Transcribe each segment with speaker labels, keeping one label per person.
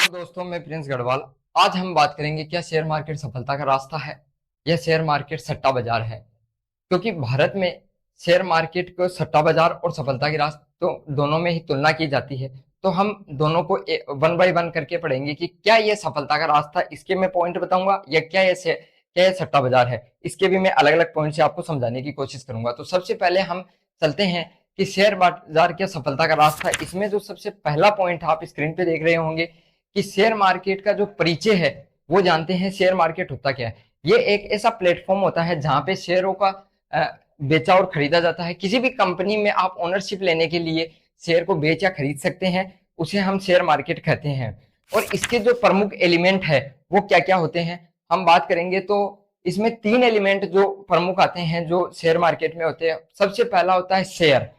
Speaker 1: Hello दोस्तों, मैं Prince Garhwal. आज हम बात करेंगे क्या शेयर मार्केट सफलता का रास्ता है या शेयर मार्केट सट्टा बाजार है। क्योंकि भारत में शेयर मार्केट को सट्टा बाजार और सफलता के रास्ते तो दोनों में ही तुलना की जाती है। तो हम दोनों को वन बाय वन करके पढ़ेंगे कि क्या ये सफलता का रास्ता है, इसके मैं पॉइंट बताऊंगा, या क्या ये सट्टा बाजार है, इसके भी मैं अलग अलग पॉइंट से आपको समझाने की कोशिश करूंगा। तो सबसे पहले हम चलते हैं कि शेयर बाजार क्या सफलता का रास्ता है। इसमें जो सबसे पहला पॉइंट आप स्क्रीन पे देख रहे होंगे कि शेयर मार्केट का जो परिचय है वो जानते हैं। शेयर मार्केट होता क्या है? ये एक ऐसा प्लेटफॉर्म होता है जहां पे शेयरों का बेचा और खरीदा जाता है। किसी भी कंपनी में आप ओनरशिप लेने के लिए शेयर को बेच या खरीद सकते हैं, उसे हम शेयर मार्केट कहते हैं। और इसके जो प्रमुख एलिमेंट है वो क्या क्या होते हैं हम बात करेंगे। तो इसमें तीन एलिमेंट जो प्रमुख आते हैं जो शेयर मार्केट में होते हैं। सबसे पहला होता है शेयर,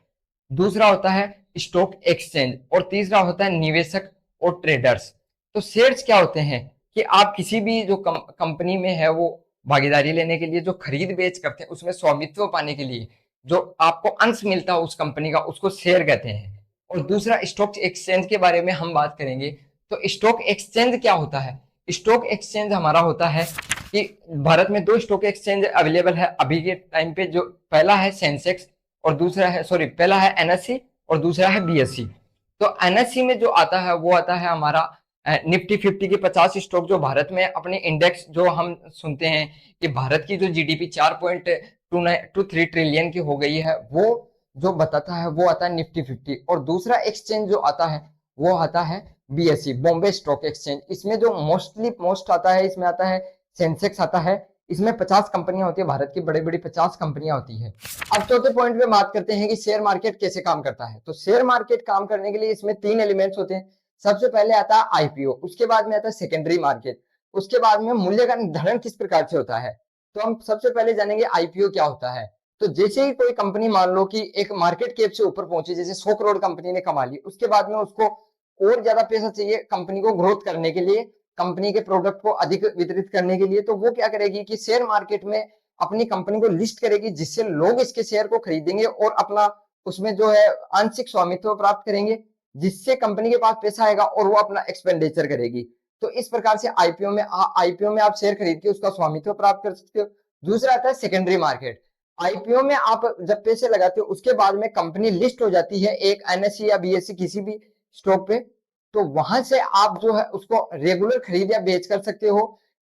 Speaker 1: दूसरा होता है स्टॉक एक्सचेंज, और तीसरा होता है निवेशक और ट्रेडर्स। तो शेयर्स क्या होते हैं कि आप किसी भी जो कंपनी में है वो भागीदारी लेने के लिए जो खरीद बेच करते हैं, उसमें स्वामित्व पाने के लिए जो आपको अंश मिलता है उस कंपनी का, उसको शेयर कहते हैं। और दूसरा स्टॉक एक्सचेंज के बारे में हम बात करेंगे। तो स्टॉक एक्सचेंज क्या होता है? स्टॉक एक्सचेंज हमारा होता है कि भारत में दो स्टॉक एक्सचेंज अवेलेबल है अभी के टाइम पे। जो पहला है सेंसेक्स और दूसरा है, सॉरी, पहला है एनएससी और दूसरा है बीएससी। तो एनएससी में जो आता है वो आता है हमारा निफ्टी 50 के 50 स्टॉक, जो भारत में अपने इंडेक्स जो हम सुनते हैं कि भारत की जो जीडीपी 4.23 ट्रिलियन की हो गई है, वो जो बताता है वो आता है निफ्टी 50। और दूसरा एक्सचेंज जो आता है वो आता है बीएससी, बॉम्बे स्टॉक एक्सचेंज। इसमें जो मोस्ट आता है, इसमें आता है सेंसेक्स आता है। इसमें 50 कंपनियां होती है, भारत की बड़ी बड़ी 50 कंपनियां होती है। अब चौथे पॉइंट पे बात करते हैं कि शेयर मार्केट कैसे काम करता है। तो शेयर मार्केट काम करने के लिए इसमें तीन एलिमेंट्स होते हैं। सबसे पहले आता है आईपीओ, उसके बाद में आता है सेकेंडरी मार्केट, उसके बाद में मूल्य का निर्धारण किस प्रकार से होता है। तो हम सबसे पहले जानेंगे आईपीओ क्या होता है। तो जैसे ही कोई कंपनी मान लो कि एक मार्केट कैप से ऊपर पहुंची, जैसे 100 करोड़ कंपनी ने कमा ली, उसके बाद में उसको और ज्यादा पैसा चाहिए कंपनी को ग्रोथ करने के लिए, कंपनी के प्रोडक्ट को अधिक वितरित करने के लिए, तो वो क्या करेगी कि शेयर मार्केट में अपनी कंपनी को लिस्ट करेगी, जिससे लोग इसके शेयर को खरीदेंगे और अपना उसमें जो है आंशिक स्वामित्व प्राप्त करेंगे, जिससे कंपनी के पास पैसा आएगा और वो अपना एक्सपेंडिचर करेगी। तो इस प्रकार से आईपीओ में आप शेयर खरीद के उसका स्वामित्व प्राप्त कर सकते हो। दूसरा आता है सेकेंडरी मार्केट। आईपीओ में आप जब पैसे लगाते हो उसके बाद में कंपनी लिस्ट हो जाती है एक एनएससी या बीएससी किसी भी स्टॉक पे, तो वहां से आप जो है उसको रेगुलर खरीद या बेच कर सकते हो।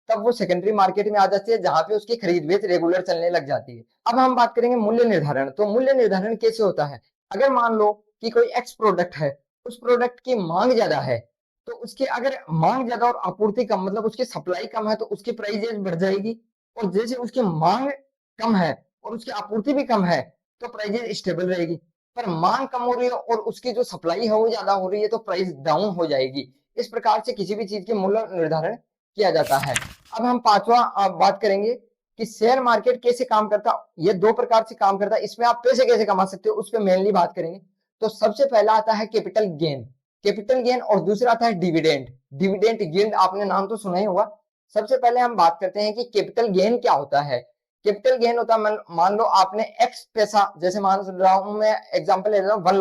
Speaker 1: तब वो सेकेंडरी मार्केट में आ जाती है जहां पे उसकी खरीद बेच रेगुलर चलने लग जाती है। अब हम बात करेंगे मूल्य निर्धारण। तो मूल्य निर्धारण कैसे होता है? अगर मान लो कि कोई एक्स प्रोडक्ट है, उस प्रोडक्ट की मांग ज्यादा है, तो उसके अगर मांग ज्यादा और आपूर्ति कम, मतलब उसकी सप्लाई कम है, तो उसकी प्राइस बढ़ जाएगी। और जैसे उसकी मांग कम है और उसकी आपूर्ति भी कम है, तो प्राइस स्टेबल रहेगी। पर मांग कम हो रही है और उसकी जो सप्लाई है वो ज्यादा हो रही है, तो प्राइस डाउन हो जाएगी। इस प्रकार से किसी भी चीज के मूल्य निर्धारण किया जाता है। अब हम पांचवा बात करेंगे कि शेयर मार्केट कैसे काम करता है। ये दो प्रकार से काम करता है, इसमें आप पैसे कैसे कमा सकते हो उस पर मेनली बात करेंगे। तो सबसे पहला आता है कैपिटल गेन, और दूसरा आता है डिविडेंड। डिविडेंड यील्ड आपने नाम तो सुना ही होगा। सबसे पहले हम बात करते हैं कि कैपिटल गेन क्या होता है। कैपिटल गेन होता है, मान लो आपने एक्स पैसा, जैसे मान रहा हूं मैं एग्जांपल ले रहा हूं, 1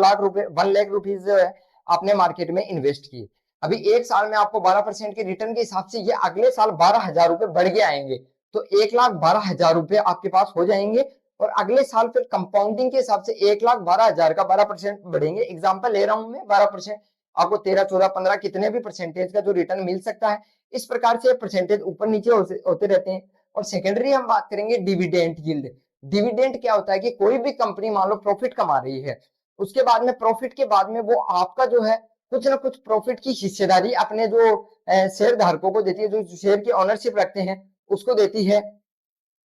Speaker 1: लाख रुपीज जो है आपने मार्केट में इन्वेस्ट किए। अभी एक साल में आपको 12% के रिटर्न के हिसाब से ये अगले साल 12,000 रुपए बढ़ के आएंगे। तो 1,12,000 रुपए आपके पास हो जाएंगे। और अगले साल फिर कंपाउंडिंग के हिसाब से 1,12,000 का 12% बढ़ेंगे। एग्जाम्पल ले रहा हूं मैं 12%, आपको 13, 14, 15 कितने भी परसेंटेज का जो रिटर्न मिल सकता है। इस प्रकार से परसेंटेज ऊपर नीचे होते रहते हैं। और सेकेंडरी हम बात करेंगे डिविडेंड यील्ड। डिविडेंड क्या होता है कि कोई भी कंपनी मान लो प्रॉफिट कमा रही है, उसके बाद में प्रॉफिट के बाद में वो आपका जो है कुछ ना कुछ प्रॉफिट की हिस्सेदारी अपने जो शेयर धारकों को देती है, जो शेयर की ओनरशिप रखते हैं उसको देती है।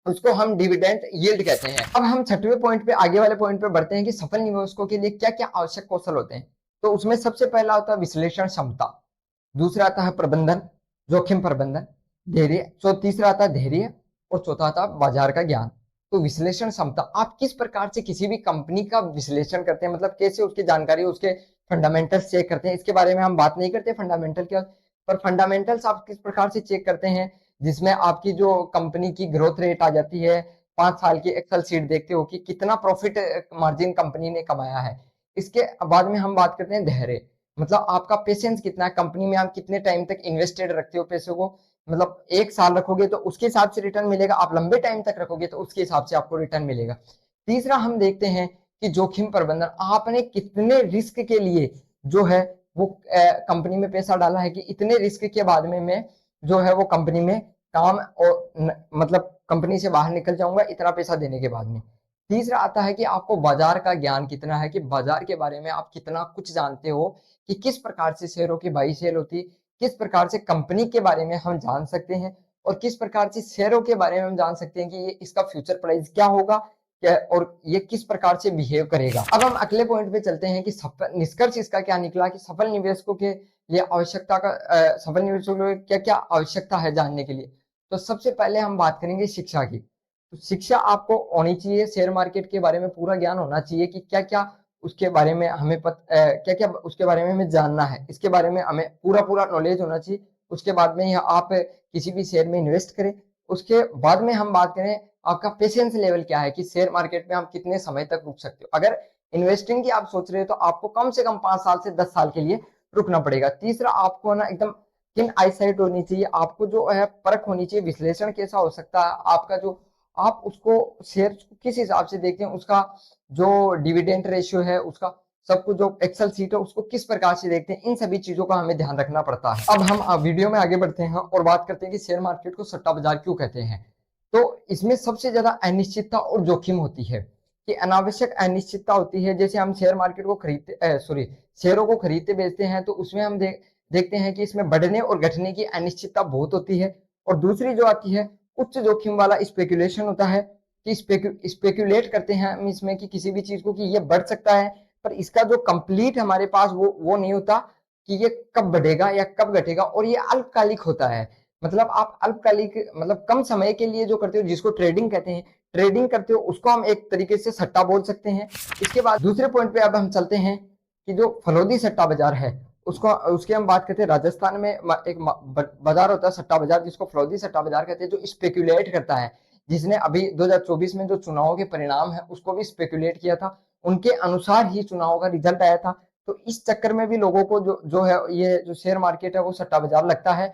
Speaker 1: उसको हम डिविडेंड यील्ड कहते हैं। अब हम छठवें पॉइंट पे, आगे वाले पॉइंट पे बढ़ते हैं कि सफल निवेशकों के लिए क्या क्या आवश्यक कौशल होते हैं। तो उसमें सबसे पहला होता है विश्लेषण क्षमता, दूसरा आता है प्रबंधन, जोखिम प्रबंधन, धैर्य, तीसरा आता है धैर्य, और चौथा आता है बाजार का ज्ञान। तो विश्लेषण क्षमता, आप किस प्रकार से किसी भी कंपनी का विश्लेषण करते हैं, मतलब कैसे उसकी जानकारी, उसके फंडामेंटल्स चेक करते हैं। इसके बारे में हम बात नहीं करते फंडामेंटल क्या, पर फंडामेंटल्स आप किस प्रकार से चेक करते हैं, जिसमें आपकी जो कंपनी की ग्रोथ रेट आ जाती है। 5 साल की एक्सेल शीट देखते हो कि कितना प्रॉफिट मार्जिन कंपनी ने कमाया है। इसके बाद में हम बात करते हैं धैर्य। मतलब आपका पेशेंस कितना है, कंपनी में आप कितने टाइम तक इन्वेस्टेड रखते हो पैसों को। मतलब 1 साल रखोगे तो उसके हिसाब से रिटर्न मिलेगा, आप लंबे टाइम तक रखोगे तो उसके हिसाब से आपको रिटर्न मिलेगा। तीसरा हम देखते हैं कि जोखिम प्रबंधन, आपने कितने रिस्क के लिए जो है वो कंपनी में पैसा डाला है कि इतने रिस्क के बाद में मैं जो है वो कंपनी में काम और मतलब कंपनी से बाहर निकल जाऊंगा इतना पैसा देने के बाद में। तीसरा आता है कि आपको बाजार का ज्ञान कितना है, कि बाजार के बारे में आप कितना कुछ जानते हो, कि किस प्रकार से शेयरों की बाई सेल होती है, किस प्रकार से कंपनी के बारे में हम जान सकते हैं, और किस प्रकार से शेयरों के बारे में हम जान सकते हैं कि ये इसका फ्यूचर प्राइस क्या होगा, क्या और ये किस प्रकार से बिहेव करेगा। अब हम अगले पॉइंट पे चलते हैं कि सफल निष्कर्ष इसका क्या निकला, कि सफल निवेशकों के लिए आवश्यकता का सफल निवेशकों के लिए क्या क्या आवश्यकता है जानने के लिए। तो सबसे पहले हम बात करेंगे शिक्षा की। तो शिक्षा आपको होनी चाहिए, शेयर मार्केट के बारे में पूरा ज्ञान होना चाहिए कि क्या क्या उसके बारे में हमें क्या क्या उसके बारे में हमें जानना है, इसके बारे में हमें पूरा पूरा नॉलेज होना चाहिए। उसके बाद में आप किसी भी शेयर में इन्वेस्ट करें। उसके बाद में हम बात करें आपका पेशेंस लेवल क्या है, कि शेयर मार्केट में आप कितने समय तक रुक सकते हो। अगर इन्वेस्टिंग की आप सोच रहे हो तो आपको कम से कम 5 साल से 10 साल के लिए रुकना पड़ेगा। तीसरा, आपको ना एकदम किन आईसाइट होनी चाहिए, आपको जो है परख होनी चाहिए, विश्लेषण कैसा हो सकता है आपका, जो आप उसको शेयर किस हिसाब से देखते हैं, उसका जो डिविडेंड रेशियो है, उसका सब कुछ जो एक्सेल सीट है उसको किस प्रकार से देखते हैं, इन सभी चीजों का हमें ध्यान रखना पड़ता है। अब हम वीडियो में आगे बढ़ते हैं और बात करते हैं कि शेयर मार्केट को सट्टा बाजार क्यों कहते हैं। तो इसमें सबसे ज्यादा अनिश्चितता और जोखिम होती है, कि अनावश्यक अनिश्चितता होती है। जैसे हम शेयर मार्केट को खरीदते शेयरों को खरीदते बेचते हैं तो उसमें हम देखते हैं कि इसमें बढ़ने और घटने की अनिश्चितता बहुत होती है। और दूसरी जो आती है उच्च जोखिम वाला स्पेकुलेशन होता है, कि स्पेकुलेट करते हैं हम इसमें कि किसी भी चीज को कि ये बढ़ सकता है, पर इसका जो कंप्लीट हमारे पास वो नहीं होता कि ये कब बढ़ेगा या कब घटेगा, और ये अल्पकालिक होता है। मतलब आप अल्पकालिक मतलब कम समय के लिए जो करते हो, जिसको ट्रेडिंग कहते हैं, ट्रेडिंग करते हो उसको हम एक तरीके से सट्टा बोल सकते हैं। इसके बाद दूसरे पॉइंट पे अब हम चलते हैं कि जो फलोदी सट्टा बाजार है उसको उसकी हम बात करते हैं। राजस्थान में एक बाजार होता है सट्टा बाजार, जिसको फलोदी सट्टा बाजार कहते हैं, जो स्पेकुलेट करता है, जिसने अभी 2024 में जो चुनाव के परिणाम है उसको भी स्पेकुलेट किया था, उनके अनुसार ही चुनाव का रिजल्ट आया था। तो इस चक्कर में भी लोगों को जो है ये जो शेयर मार्केट है वो सट्टा बाजार लगता है,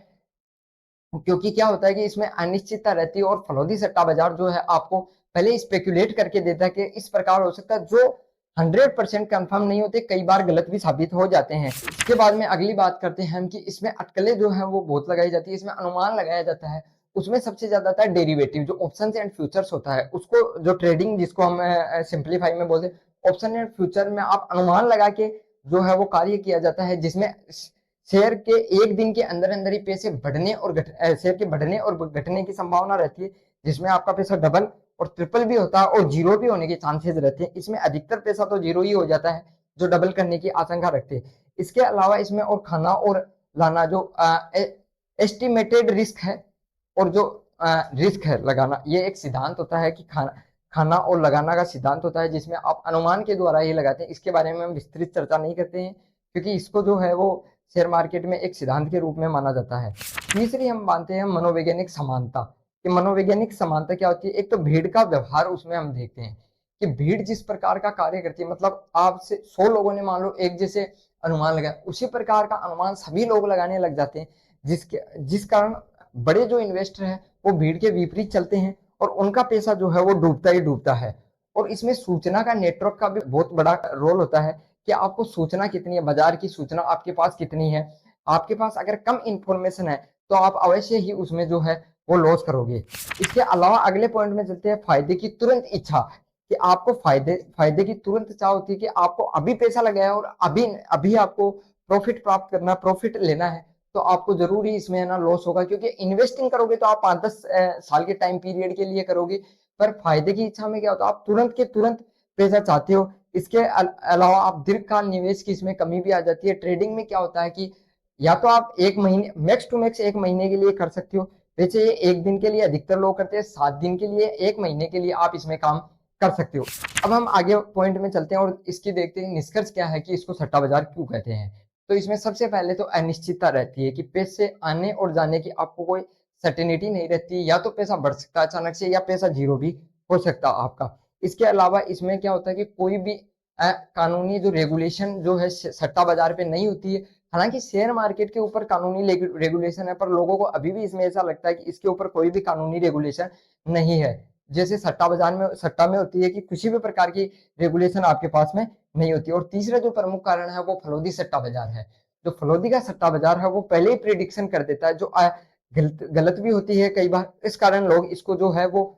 Speaker 1: क्योंकि क्या होता है कि इसमें अनिश्चितता रहती है। और फलोदी सट्टा बाजार जो है आपको पहले स्पेकुलेट करके देता है कि इस प्रकार हो सकता है, जो 100% कंफर्म नहीं होते, कई बार गलत भी साबित हो जाते हैं। इसके बाद में अगली बात करते हैं हम कि इसमें अटकलें जो है वो बहुत लगाई जाती है, इसमें अनुमान लगाया जाता है। उसमें सबसे ज्यादा आता है डेरिवेटिव, जो ऑप्शन एंड फ्यूचर्स होता है, उसको जो ट्रेडिंग जिसको हम सिंप्लीफाई में बोलते हैं, ऑप्शन एंड फ्यूचर में आप अनुमान लगा के जो है वो कार्य किया जाता है, जिसमें शेयर के एक दिन के अंदर अंदर ही पैसे बढ़ने और शेयर के बढ़ने और घटने की संभावना रहती है, जिसमें आपका पैसा डबल और ट्रिपल भी होता है और जीरो भी होने के चांसेस रहते हैं। इसमें अधिकतर पैसा तो जीरो ही हो जाता है, जो डबल करने की आशंका रखते हैं। इसके अलावा इसमें और खाना और लाना, जो एस्टिमेटेड रिस्क है, और जो रिस्क है लगाना, ये एक सिद्धांत होता है कि खाना खाना और लगाना का सिद्धांत होता है, जिसमें आप अनुमान के द्वारा ही लगाते हैं। इसके बारे में हम विस्तृत चर्चा नहीं करते हैं, क्योंकि इसको जो है वो शेयर मार्केट में एक सिद्धांत के रूप में माना जाता है। तीसरी हम मानते हैं मनोवैज्ञानिक समानता, कि मनोवैज्ञानिक समानता क्या होती है। एक तो भीड़ का व्यवहार उसमें हम देखते हैं कि भीड़ जिस प्रकार का कार्य करती है, मतलब आपसे 100 लोगों ने मान लो एक जैसे अनुमान लगाया, उसी प्रकार का अनुमान सभी लोग लगाने लग जाते हैं, जिस कारण बड़े जो इन्वेस्टर हैं वो भीड़ के विपरीत चलते हैं और उनका पैसा जो है वो डूबता ही डूबता है। और इसमें सूचना का नेटवर्क का भी बहुत बड़ा रोल होता है, कि आपको सूचना कितनी है, बाजार की सूचना आपके पास कितनी है। आपके पास अगर कम इंफॉर्मेशन है तो आप अवश्य ही उसमें जो है वो लॉस करोगे। इसके अलावा अगले पॉइंट में चलते हैं फायदे की तुरंत इच्छा, कि आपको फायदे की तुरंत इच्छा होती है, कि आपको अभी पैसा लगाया और अभी अभी आपको प्रॉफिट प्राप्त करना, प्रॉफिट लेना है, तो आपको जरूरी इसमें ना लॉस होगा, क्योंकि इन्वेस्टिंग करोगे तो आप 5-10 साल के टाइम पीरियड के लिए करोगे। पर फायदे की इच्छा में क्या होता है, आप तुरंत के तुरंत पैसा चाहते हो। इसके अलावा आप दीर्घकाल निवेश की इसमें कमी भी आ जाती है। ट्रेडिंग में क्या होता है कि या तो आप एक महीने मैक्स टू मैक्स एक महीने के लिए कर सकते हो, वैसे ये एक दिन के लिए अधिकतर लोग करते हैं, 7 दिन के लिए, एक महीने के लिए आप इसमें काम कर सकते हो। अब हम आगे पॉइंट में चलते हैं और इसकी देखते हैं निष्कर्ष क्या है, कि इसको सट्टा बाजार क्यों कहते हैं। तो इसमें सबसे पहले तो अनिश्चितता रहती है, कि पैसे आने और जाने की आपको कोई सर्टेनिटी नहीं रहती, या तो पैसा बढ़ सकता है अचानक से, या पैसा जीरो भी हो सकता है आपका। इसके अलावा इसमें क्या होता है कि कोई भी कानूनी जो रेगुलेशन जो है सट्टा बाजार पे नहीं होती है। हालांकि शेयर मार्केट के ऊपर कानूनी रेगुलेशन है, पर लोगों को अभी भी इसमें ऐसा लगता है कि इसके ऊपर कोई भी कानूनी रेगुलेशन नहीं है। जैसे सट्टा बाजार में, सट्टा में होती है कि किसी भी प्रकार की रेगुलेशन आपके पास में नहीं होती। और तीसरा जो प्रमुख कारण है वो फलोदी सट्टा बाजार है। जो फलोदी का सट्टा बाजार है वो पहले ही प्रिडिक्शन कर देता है, जो गलत भी होती है कई बार। इस कारण लोग इसको जो है वो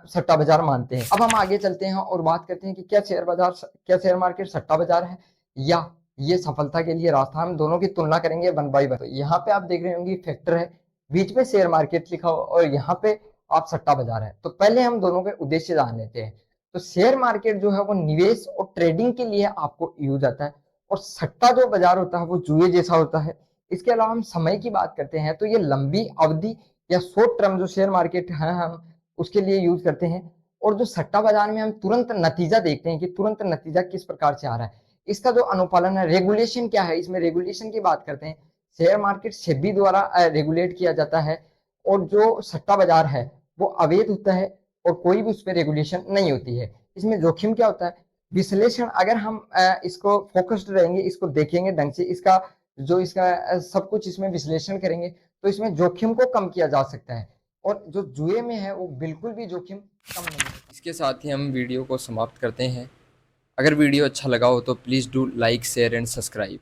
Speaker 1: सट्टा बाजार मानते हैं। अब हम आगे चलते हैं और बात करते हैं कि क्या शेयर मार्केट सट्टा बाजार है या ये सफलता के लिए रास्ता। हम दोनों की तुलना करेंगे वन बाई वन। तो यहाँ पे आप देख रहे होंगे फैक्टर है, बीच में शेयर मार्केट लिखा हुआ और यहाँ पे आप सट्टा बाजार है। तो पहले हम दोनों के उद्देश्य जान लेते हैं। तो शेयर मार्केट जो है वो निवेश और ट्रेडिंग के लिए आपको यूज आता है, और सट्टा जो बाजार होता है वो जुए जैसा होता है। इसके अलावा हम समय की बात करते हैं तो ये लंबी अवधि या शॉर्ट टर्म जो शेयर मार्केट है हम उसके लिए यूज करते हैं। और जो सट्टा बाजार में हम तुरंत नतीजा देखते हैं कि तुरंत नतीजा किस प्रकार से आ रहा है, इसका जो अनुपालन है, रेगुलेशन क्या है, इसमें रेगुलेशन की बात करते हैं। शेयर मार्केट सेबी द्वारा रेगुलेट किया जाता है, और जो सट्टा बाजार है वो अवैध होता है और कोई भी उस पर रेगुलेशन नहीं होती है। इसमें जोखिम क्या होता है, विश्लेषण, अगर हम इसको फोकस्ड रहेंगे, इसको देखेंगे ढंग से, इसका सब कुछ इसमें विश्लेषण करेंगे तो इसमें जोखिम को कम किया जा सकता है। और जो जुए में है वो बिल्कुल भी जोखिम कम नहीं है। इसके साथ ही हम वीडियो को समाप्त करते हैं। अगर वीडियो अच्छा लगा हो तो please do like share and subscribe.